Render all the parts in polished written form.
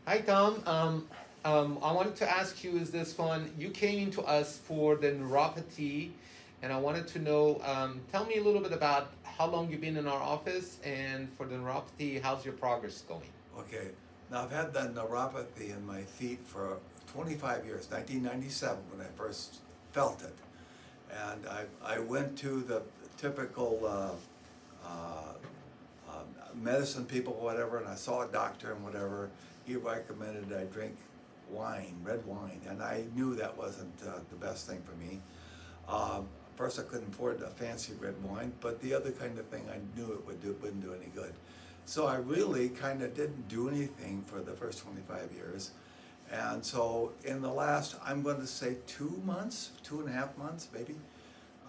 Hi, Tom. I wanted to ask you, is this fun? You came to us for the neuropathy, and I wanted to know, tell me a little bit about how long you've been in our office, and for the neuropathy, how's your progress going? Okay, now I've had that neuropathy in my feet for 25 years, 1997 when I first felt it. And I went to the typical medicine people, whatever, and I saw a doctor and whatever. He recommended I drink wine, red wine, and I knew that wasn't the best thing for me. First, I couldn't afford a fancy red wine, but the other kind of thing I knew wouldn't do any good. So I really kind of didn't do anything for the first 25 years. And so in the last, I'm going to say 2 months, 2.5 months maybe,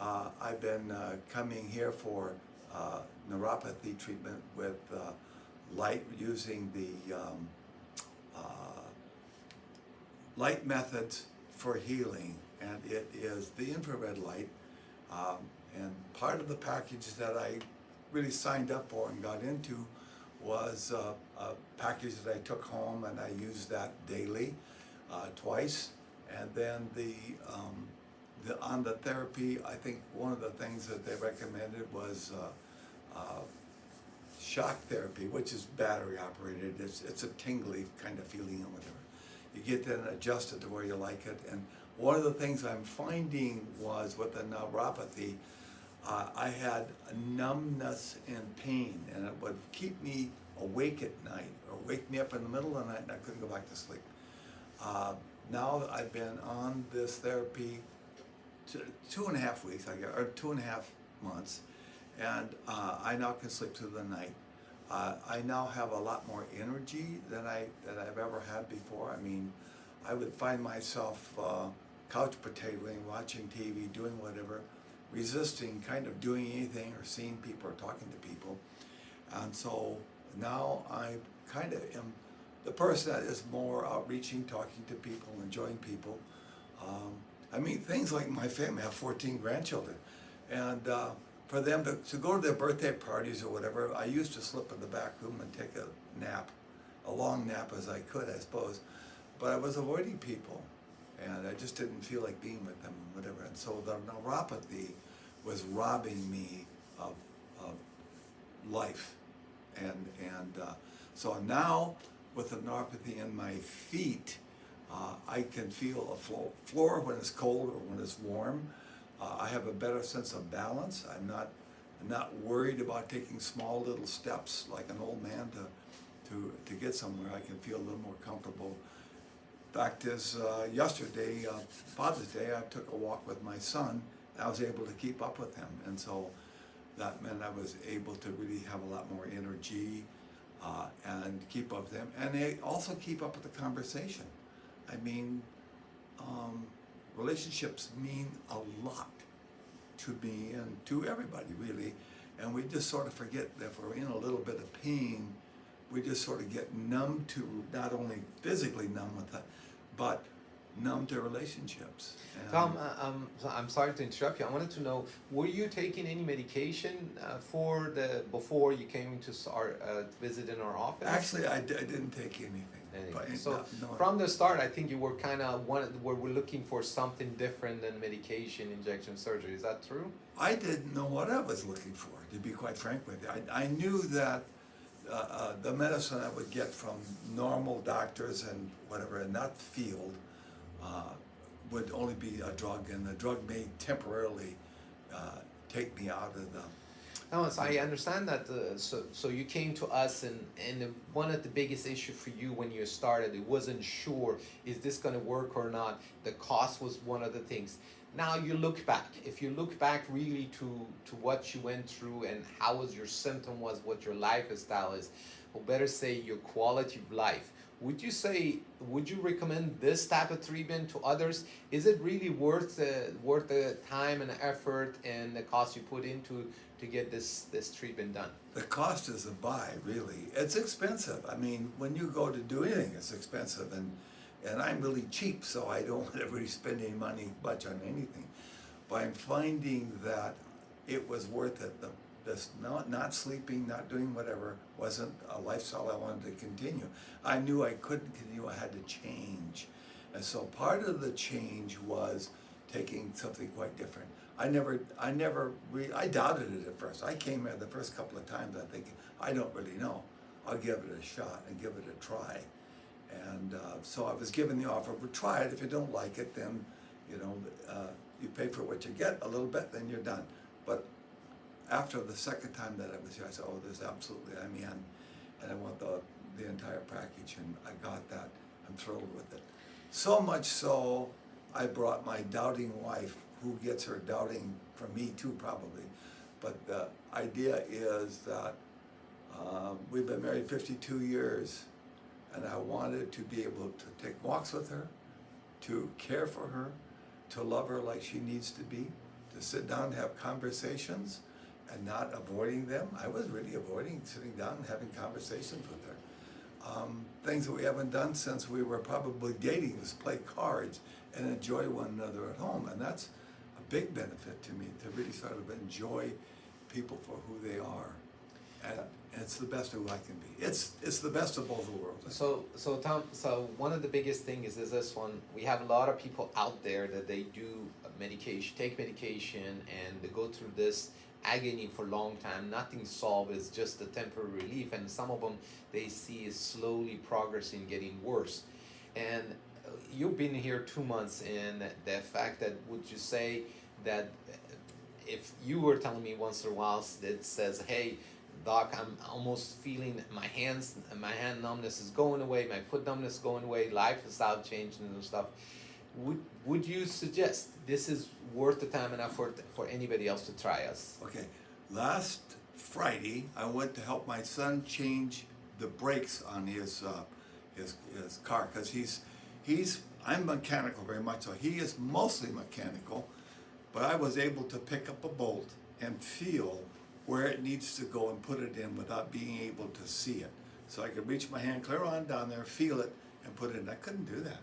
I've been coming here for neuropathy treatment with light, using the uh, light methods for healing. And it is the infrared light. Um, and part of the package that I really signed up for and got into was a package that I took home, and I used that daily, twice. And then on the therapy, I think one of the things that they recommended was shock therapy, which is battery operated. It's a tingly kind of feeling or whatever. You get then adjusted to where you like it. And one of the things I'm finding was with the neuropathy, I had a numbness and pain, and it would keep me awake at night or wake me up in the middle of the night, and I couldn't go back to sleep. Now I've been on this therapy 2.5 weeks, I guess, or 2.5 months, and I now can sleep through the night. I now have a lot more energy than I've ever had before. I mean, I would find myself couch potatoing, watching TV, doing whatever, resisting kind of doing anything or seeing people or talking to people. And so now I kind of am the person that is more outreaching, talking to people, enjoying people. I mean, things like my family, I have 14 grandchildren. And for them to go to their birthday parties or whatever, I used to slip in the back room and take a nap, a long nap as I could, I suppose. But I was avoiding people, and I just didn't feel like being with them and whatever. And so the neuropathy was robbing me of life. And so now with the neuropathy in my feet, I can feel a floor when it's cold or when it's warm. I have a better sense of balance. I'm not worried about taking small little steps like an old man to get somewhere. I can feel a little more comfortable. Fact is, yesterday, Father's Day, I took a walk with my son, and I was able to keep up with him. And so that meant I was able to really have a lot more energy and keep up with him. And they also keep up with the conversation. I mean, relationships mean a lot to me and to everybody, really. And we just sort of forget that if we're in a little bit of pain, we just sort of get numb to, not only physically numb with it, but numb to relationships. And Tom, so I'm sorry to interrupt you. I wanted to know, were you taking any medication before you came to start visit in our office? actually, I didn't take anything. Anything. So from the start, I think you were kind of we're looking for something different than medication, injection, surgery. Is that true? I didn't know what I was looking for, to be quite frank with you. I knew that the medicine I would get from normal doctors and whatever in that field would only be a drug, and the drug may temporarily take me out of the. No, so I understand that. So you came to us, and one of the biggest issue for you when you started, it wasn't sure, is this going to work or not. The cost was one of the things. Now you look back. If you look back really to what you went through and how was your symptom was, what your lifestyle is, or better say your quality of life. Would you recommend this type of treatment to others? Is it really worth the time and effort and the cost you put into to get this treatment done? The cost is a buy, really. It's expensive. I mean, when you go to do anything, it's expensive, and I'm really cheap, so I don't want to really spend any money much on anything. But I'm finding that it was worth it. The this not sleeping, not doing whatever, wasn't a lifestyle I wanted to continue. I knew I couldn't continue, I had to change. And so part of the change was taking something quite different. I doubted it at first. I came here the first couple of times, I think, I don't really know. I'll give it a shot and give it a try. And so I was given the offer, well, try it. If you don't like it, then, you pay for what you get a little bit, then you're done. But after the second time that I was here, I said, oh, there's absolutely, I'm in. And I want the entire package, and I got that. I'm thrilled with it. So much so, I brought my doubting wife, who gets her doubting from me too, probably. But the idea is that we've been married 52 years, and I wanted to be able to take walks with her, to care for her, to love her like she needs to be, to sit down and have conversations and not avoiding them. I was really avoiding sitting down and having conversations with her. Things that we haven't done since we were probably dating was play cards and enjoy one another at home. And that's a big benefit to me, to really sort of enjoy people for who they are. And it's the best of who I can be. It's the best of both worlds. So Tom, one of the biggest things is this one. We have a lot of people out there that they do take medication, and they go through this agony for a long time. Nothing solved, is just a temporary relief, and some of them they see is slowly progressing, getting worse. And you've been here 2 months, and the fact that, would you say that if you were telling me once in a while that says, hey, Doc, I'm almost feeling my hand numbness is going away, my foot numbness is going away, lifestyle changing and stuff, would you suggest this is worth the time and effort for anybody else to try us? Okay, last Friday I went to help my son change the brakes on his car, because I'm mechanical very much, so he is mostly mechanical, but I was able to pick up a bolt and feel where it needs to go and put it in without being able to see it. So I could reach my hand clear on down there, feel it, and put it in. I couldn't do that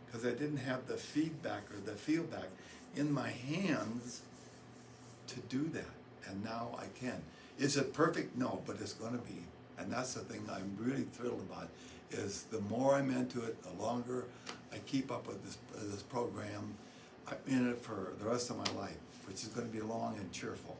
because I didn't have the feedback or the feel back in my hands to do that. And now I can. Is it perfect? No, but it's going to be. And that's the thing I'm really thrilled about, is the more I'm into it, the longer I keep up with this program. I'm in it for the rest of my life, which is going to be long and cheerful.